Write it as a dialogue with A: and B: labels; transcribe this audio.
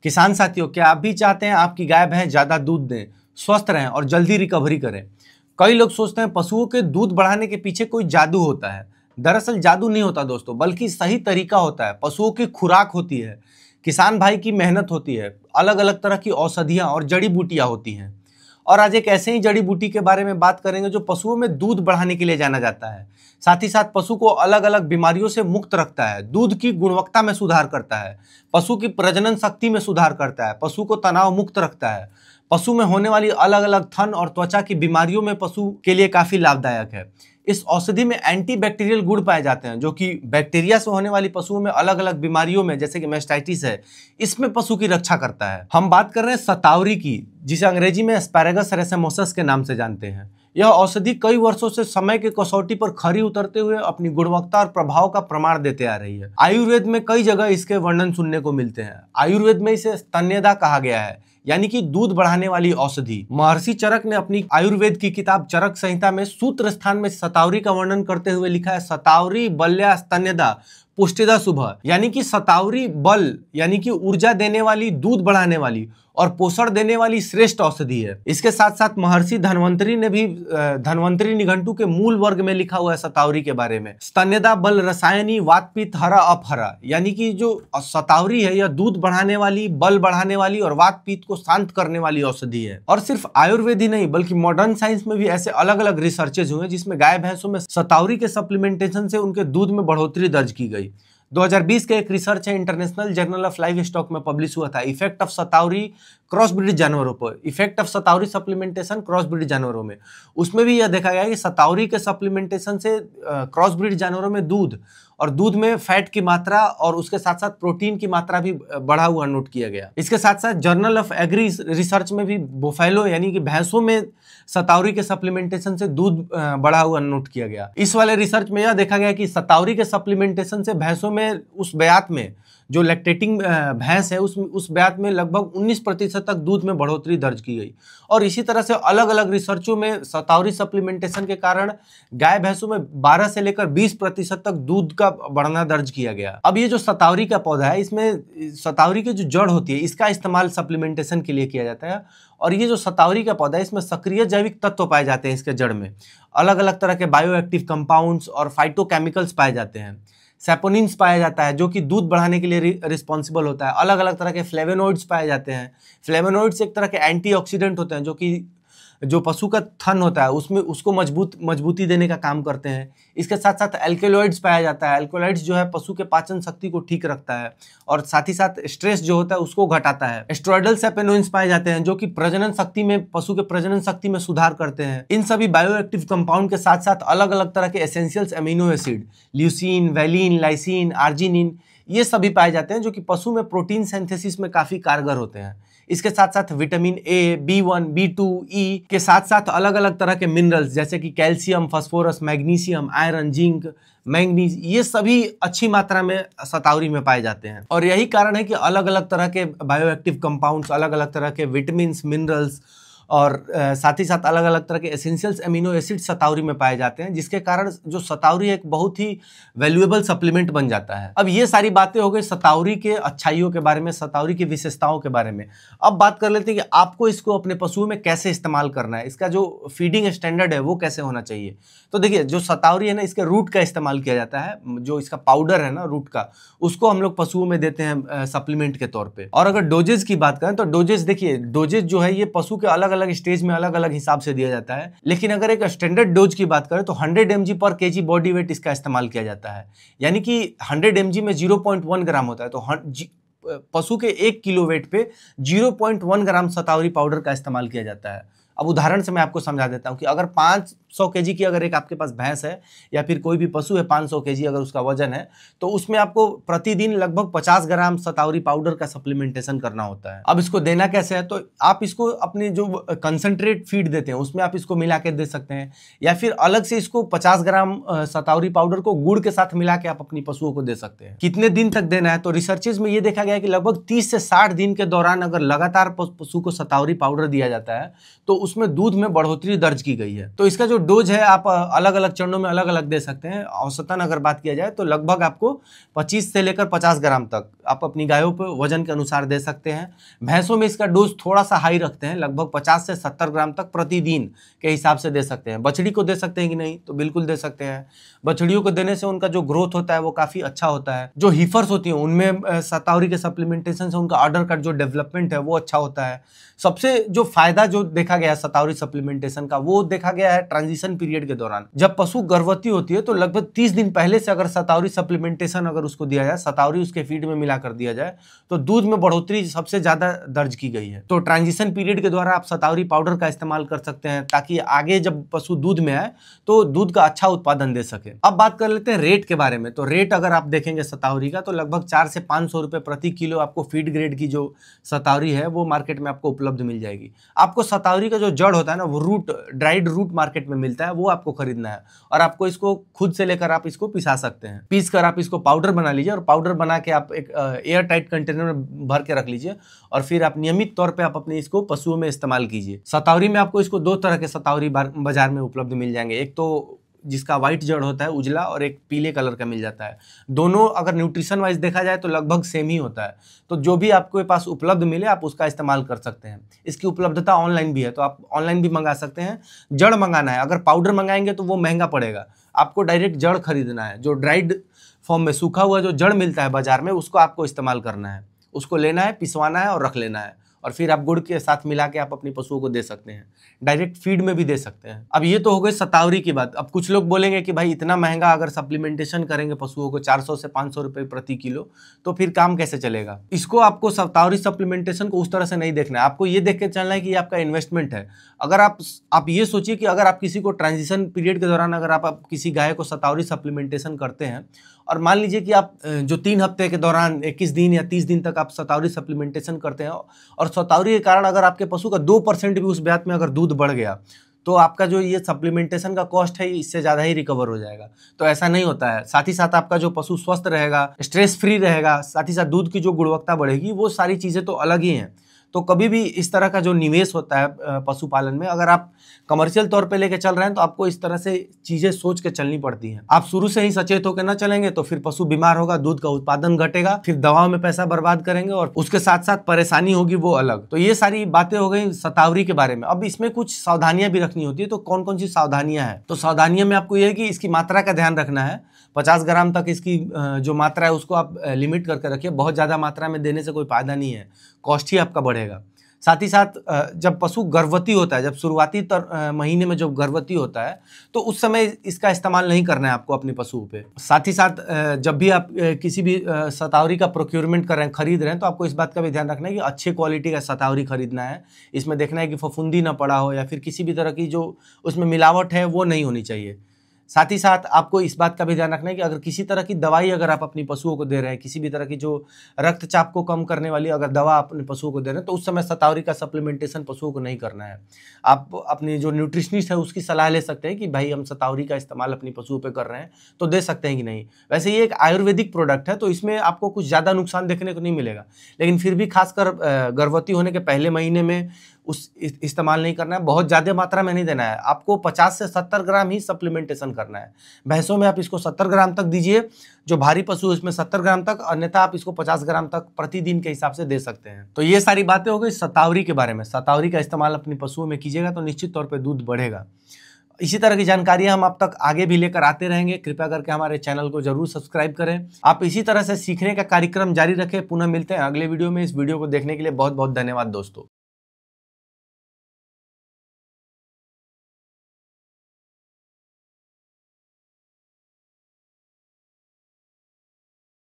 A: किसान साथियों, क्या आप भी चाहते हैं आपकी गाय भैंस ज्यादा दूध दें, स्वस्थ रहें और जल्दी रिकवरी करें? कई लोग सोचते हैं पशुओं के दूध बढ़ाने के पीछे कोई जादू होता है। दरअसल जादू नहीं होता दोस्तों, बल्कि सही तरीका होता है। पशुओं की खुराक होती है, किसान भाई की मेहनत होती है, अलग अलग तरह की औषधियां और जड़ी बूटियां होती हैं। और आज एक ऐसे ही जड़ी बूटी के बारे में बात करेंगे जो पशुओं में दूध बढ़ाने के लिए जाना जाता है। साथ ही साथ पशु को अलग अलग बीमारियों से मुक्त रखता है, दूध की गुणवत्ता में सुधार करता है, पशु की प्रजनन शक्ति में सुधार करता है, पशु को तनाव मुक्त रखता है, पशु में होने वाली अलग अलग थन और त्वचा की बीमारियों में पशु के लिए काफी लाभदायक है। इस औषधि में एंटीबैक्टीरियल गुण पाए जाते हैं जो कि बैक्टीरिया से होने वाली पशुओं में अलग अलग बीमारियों में, जैसे कि मैस्टाइटिस है, इसमें पशु की रक्षा करता है। हम बात कर रहे हैं शतावरी की, जिसे अंग्रेजी में एस्पैरागस रेसेमोसस के नाम से जानते हैं। यह औषधि कई वर्षों से समय के कसौटी पर खरी उतरते हुए अपनी गुणवत्ता और प्रभाव का प्रमाण देते आ रही है। आयुर्वेद में कई जगह इसके वर्णन सुनने को मिलते हैं। आयुर्वेद में इसे स्तन्यदा कहा गया है, यानी कि दूध बढ़ाने वाली औषधि। महर्षि चरक ने अपनी आयुर्वेद की किताब चरक संहिता में सूत्र स्थान में शतावरी का वर्णन करते हुए लिखा है, शतावरी बल्या स्तन्यदा पुष्टिदा शुभ, यानी कि शतावरी बल यानी कि ऊर्जा देने वाली, दूध बढ़ाने वाली और पोषण देने वाली श्रेष्ठ औषधि है। इसके साथ साथ महर्षि धन्वंतरी ने भी धन्वंतरी निघंटु के मूल वर्ग में लिखा हुआ है शतावरी के बारे में, स्तन्यदा बल रसायनी वात पित्त हरा अपहरा, यानी कि जो शतावरी है यह दूध बढ़ाने वाली, बल बढ़ाने वाली और वात पित्त को शांत करने वाली औषधि है। और सिर्फ आयुर्वेद ही नहीं बल्कि मॉडर्न साइंस में भी ऐसे अलग अलग रिसर्चेज हुए जिसमें गाय भैंसों में शतावरी के सप्लीमेंटेशन से उनके दूध में बढ़ोतरी दर्ज की गई। 2020 का एक रिसर्च है, international journal of live stock में पब्लिश हुआ था, effect of shatavari cross breed जानवरों पर, effect of shatavari supplementation cross breed जानवरों में। उसमें भी यह देखा गया कि शतावरी के सप्लीमेंटेशन से क्रॉस ब्रीड जानवरों में दूध और दूध में फैट की मात्रा और उसके साथ साथ प्रोटीन की मात्रा भी बढ़ा हुआ नोट किया गया। इसके साथ साथ जर्नल ऑफ एग्री रिसर्च में भी बोफेलो यानी कि भैंसों में शतावरी के सप्लीमेंटेशन से दूध बढ़ा हुआ नोट किया गया। इस वाले रिसर्च में यह देखा गया कि शतावरी के सप्लीमेंटेशन से भैंसों में उस ब्यात में जो लैक्टेटिंग भैंस है उस ब्यात में लगभग 19% तक दूध में बढ़ोतरी दर्ज की गई। और इसी तरह से अलग अलग रिसर्चों में शतावरी सप्लीमेंटेशन के कारण गाय भैंसों में 12 से लेकर 20% तक दूध का बढ़ना दर्ज किया गया। अब ये जो शतावरी का पौधा है, इसमें शतावरी की जो जड़ होती है इसका इस्तेमाल सप्लीमेंटेशन के लिए किया जाता है। और ये जो शतावरी का पौधा है इसमें सक्रिय जैविक तत्व पाए जाते हैं, इसके जड़ में अलग अलग तरह के बायोएक्टिव कंपाउंड्स और फाइटोकेमिकल्स पाए जाते हैं, सैपोनिन्स पाया जाता है जो कि दूध बढ़ाने के लिए रिस्पॉन्सिबल होता है, अलग अलग तरह के फ्लेवोनोइड्स पाए जाते हैं। फ्लेवोनोइड्स एक तरह के एंटीऑक्सीडेंट होते हैं जो कि जो पशु का थन होता है उसमें उसको मजबूती देने का काम करते हैं। इसके साथ साथ एल्केलॉइड्स पाया जाता है। एल्केलॉइड्स जो है पशु के पाचन शक्ति को ठीक रखता है और साथ ही साथ स्ट्रेस जो होता है उसको घटाता है। एस्ट्रोइडल सैपोनिन्स पाए जाते हैं जो कि प्रजनन शक्ति में, पशु के प्रजनन शक्ति में सुधार करते हैं। इन सभी बायोएक्टिव कंपाउंड के साथ साथ अलग अलग तरह के essentials amino acid, leucine, valine, lysine, arginine, ये सभी पाए जाते हैं जो कि पशु में प्रोटीन सिंथेसिस में काफी कारगर होते हैं। इसके साथ साथ vitamin A, B1, B2, E के साथ साथ अलग अलग तरह के मिनरल्स जैसे कि calcium, phosphorus, magnesium, iron, zinc, manganese, ये सभी अच्छी मात्रा में शतावरी में पाए जाते हैं। और यही कारण है कि अलग अलग तरह के बायोएक्टिव कंपाउंड्स, अलग अलग तरह के विटामिन, मिनरल्स और साथ ही साथ अलग अलग तरह के एसेंशियल्स अमीनो एसिड शतावरी में पाए जाते हैं, जिसके कारण जो शतावरी एक बहुत ही वैल्यूएबल सप्लीमेंट बन जाता है। अब ये सारी बातें हो गई शतावरी के अच्छाइयों के बारे में, शतावरी की विशेषताओं के बारे में। अब बात कर लेते हैं कि आपको इसको अपने पशुओं में कैसे इस्तेमाल करना है, इसका जो फीडिंग स्टैंडर्ड है वो कैसे होना चाहिए। तो देखिए, जो शतावरी है ना, इसके रूट का इस्तेमाल किया जाता है, जो इसका पाउडर है ना रूट का, उसको हम लोग पशुओं में देते हैं सप्लीमेंट के तौर पे। और अगर डोजेज की बात करें तो डोजेज, देखिए डोजेज जो है ये पशु के अलग अलग स्टेज में अलग अलग हिसाब से दिया जाता है। लेकिन अगर एक स्टैंडर्ड डोज की बात करें तो 100 mg पर kg बॉडी वेट इसका इस्तेमाल किया जाता है, यानी कि 100 mg में 0.1 ग्राम होता है। तो पशु के 1 किलो वेट पे 0.1 ग्राम शतावरी पाउडर का इस्तेमाल किया जाता है। अब उदाहरण से मैं आपको समझा देता हूं कि अगर 500 kg की अगर एक आपके पास भैंस है या फिर कोई भी पशु है, 500 kg अगर उसका वजन है, तो उसमें आपको प्रतिदिन लगभग 50 ग्राम शतावरी पाउडर का सप्लीमेंटेशन करना होता है। अब इसको देना कैसे है, तो आप इसको अपनी जो कंसंट्रेट फीड देते हैं उसमें आप इसको मिला के दे सकते हैं, या फिर अलग से इसको 50 ग्राम शतावरी पाउडर को गुड़ के साथ मिला के आप अपनी पशुओं को दे सकते हैं। कितने दिन तक देना है, तो रिसर्चेज में ये देखा गया कि लगभग 30 से 60 दिन के दौरान अगर लगातार पशु को शतावरी पाउडर दिया जाता है तो उसमें दूध में बढ़ोतरी दर्ज की गई है। तो इसका जो डोज है आप अलग अलग चरणों में अलग अलग दे सकते हैं। औसतन अगर बात किया जाए तो लगभग आपको 25 से लेकर 50 ग्राम तक आप अपनी गायों पर वजन के अनुसार दे सकते हैं। भैंसों में इसका डोज थोड़ा सा हाई रखते हैं, लगभग 50 से 70 ग्राम तक प्रतिदिन के हिसाब से दे सकते हैं। बछड़ी को दे सकते हैं कि नहीं, तो बिल्कुल दे सकते हैं। बछड़ियों को देने से उनका जो ग्रोथ होता है वो काफ़ी अच्छा होता है। जो हीफर्स होती हैं उनमें शतावरी के सप्लीमेंटेशन से उनका ऑर्डर का जो डेवलपमेंट है वो अच्छा होता है। सबसे जो फायदा जो देखा गया है शतावरी सप्लीमेंटेशन का, वो देखा गया है ट्रांजिशन पीरियड के दौरान। जब पशु गर्भवती होती है तो लगभग 30 दिन पहले से अगर शतावरी सप्लीमेंटेशन अगर उसको दिया जाए, शतावरी उसके फीड में मिला कर दिया जाए, तो दूध में बढ़ोतरी सबसे ज्यादा दर्ज की गई है। तो ट्रांजिशन पीरियड के द्वारा आप शतावरी पाउडर का इस्तेमाल कर सकते हैं, ताकि आगे जब पशु दूध में आए तो दूध का अच्छा उत्पादन दे सके। अब बात कर लेते हैं रेट के बारे में। तो रेट अगर आप देखेंगे शतावरी का, तो लगभग 400 से 500 रुपए प्रति किलो आपको फीड ग्रेड की जो शतावरी है वो मार्केट में आपको उपलब्ध मिल जाएगी। आपको शतावरी का जो जड़ होता है ना, वो रूट, ड्राइड रूट मार्केट में मिलता है, वो आपको खरीदना है और आपको इसको खुद से लेकर आप इसको पिसा सकते हैं। पीस कर आप इसको पाउडर बना लीजिए और पाउडर बना के आप एक एयर टाइट कंटेनर में भर के रख लीजिए और फिर आप नियमित तौर पे आप अपने इसको पशुओं में इस्तेमाल कीजिए। शतावरी में आपको इसको 2 तरह के शतावरी बाजार में उपलब्ध मिल जाएंगे। एक तो जिसका व्हाइट जड़ होता है उजला, और एक पीले कलर का मिल जाता है। दोनों अगर न्यूट्रिशन वाइज देखा जाए तो लगभग सेम ही होता है। तो जो भी आपके पास उपलब्ध मिले आप उसका इस्तेमाल कर सकते हैं। इसकी उपलब्धता ऑनलाइन भी है, तो आप ऑनलाइन भी मंगा सकते हैं। जड़ मंगाना है, अगर पाउडर मंगाएंगे तो वो महंगा पड़ेगा, आपको डायरेक्ट जड़ खरीदना है। जो ड्राइड फॉर्म में सूखा हुआ जो जड़ मिलता है बाजार में, उसको आपको इस्तेमाल करना है। उसको लेना है, पिसवाना है और रख लेना है, और फिर आप गुड़ के साथ मिला के आप अपनी पशुओं को दे सकते हैं। डायरेक्ट फीड में भी दे सकते हैं। अब ये तो हो गई शतावरी की बात। अब कुछ लोग बोलेंगे कि भाई इतना महंगा अगर सप्लीमेंटेशन करेंगे पशुओं को 400 से 500 रुपए प्रति किलो, तो फिर काम कैसे चलेगा। इसको आपको शतावरी सप्लीमेंटेशन को उस तरह से नहीं देखना है। आपको ये देख के चलना है कि ये आपका इन्वेस्टमेंट है। अगर आप ये सोचिए कि अगर आप किसी को ट्रांजिशन पीरियड के दौरान अगर आप किसी गाय को शतावरी सप्लीमेंटेशन करते हैं, और मान लीजिए कि आप जो 3 हफ्ते के दौरान 21 दिन या 30 दिन तक आप शतावरी सप्लीमेंटेशन करते हैं, और शतावरी के कारण अगर आपके पशु का 2% भी उस ब्यात में अगर दूध बढ़ गया, तो आपका जो ये सप्लीमेंटेशन का कॉस्ट है इससे ज़्यादा ही रिकवर हो जाएगा। तो ऐसा नहीं होता है। साथ ही साथ आपका जो पशु स्वस्थ रहेगा, स्ट्रेस फ्री रहेगा, साथ ही साथ दूध की जो गुणवत्ता बढ़ेगी, वो सारी चीज़ें तो अलग ही हैं। तो कभी भी इस तरह का जो निवेश होता है पशुपालन में, अगर आप कमर्शियल तौर पे लेके चल रहे हैं तो आपको इस तरह से चीजें सोच के चलनी पड़ती हैं। आप शुरू से ही सचेत होकर ना चलेंगे तो फिर पशु बीमार होगा, दूध का उत्पादन घटेगा, फिर दवाओं में पैसा बर्बाद करेंगे और उसके साथ साथ परेशानी होगी वो अलग। तो ये सारी बातें हो गई शतावरी के बारे में। अब इसमें कुछ सावधानियां भी रखनी होती है। तो कौन कौन सी सावधानियां हैं? तो सावधानियों में आपको यह है कि इसकी मात्रा का ध्यान रखना है। 50 ग्राम तक इसकी जो मात्रा है उसको आप लिमिट करके रखिए। बहुत ज़्यादा मात्रा में देने से कोई फायदा नहीं है, कॉस्ट ही आपका बढ़ेगा। साथ ही साथ जब पशु गर्भवती होता है, जब शुरुआती महीने में जब गर्भवती होता है, तो उस समय इसका इस्तेमाल नहीं करना है आपको अपने पशुओं पे। साथ ही साथ जब भी आप किसी भी शतावरी का प्रोक्योरमेंट कर रहे हैं, खरीद रहे हैं, तो आपको इस बात का भी ध्यान रखना है कि अच्छे क्वालिटी का शतावरी खरीदना है। इसमें देखना है कि फफूंदी ना पड़ा हो या फिर किसी भी तरह की जो उसमें मिलावट है वो नहीं होनी चाहिए। साथ ही साथ आपको इस बात का भी ध्यान रखना है कि अगर किसी तरह की दवाई अगर आप अपनी पशुओं को दे रहे हैं, किसी भी तरह की जो रक्तचाप को कम करने वाली अगर दवा अपने पशुओं को दे रहे हैं, तो उस समय शतावरी का सप्लीमेंटेशन पशुओं को नहीं करना है। आप अपनी जो न्यूट्रिशनिस्ट है उसकी सलाह ले सकते हैं कि भाई हम शतावरी का इस्तेमाल अपनी पशुओं पर कर रहे हैं, तो दे सकते हैं कि नहीं। वैसे ये एक आयुर्वेदिक प्रोडक्ट है, तो इसमें आपको कुछ ज़्यादा नुकसान देखने को नहीं मिलेगा, लेकिन फिर भी खासकर गर्भवती होने के पहले महीने में उस इस्तेमाल नहीं करना है। बहुत ज़्यादा मात्रा में नहीं देना है। आपको 50 से 70 ग्राम ही सप्लीमेंटेशन करना है। भैंसों में आप इसको 70 ग्राम तक दीजिए, जो भारी पशु है इसमें 70 ग्राम तक, अन्यथा आप इसको 50 ग्राम तक प्रतिदिन के हिसाब से दे सकते हैं। तो ये सारी बातें हो गई शतावरी के बारे में। शतावरी का इस्तेमाल अपनी पशुओं में कीजिएगा तो निश्चित तौर पर दूध बढ़ेगा। इसी तरह की जानकारियां हम आप तक आगे भी लेकर आते रहेंगे। कृपया करके हमारे चैनल को जरूर सब्सक्राइब करें। आप इसी तरह से सीखने का कार्यक्रम जारी रखें। पुनः मिलते हैं अगले वीडियो में। इस वीडियो को देखने के लिए बहुत बहुत धन्यवाद दोस्तों।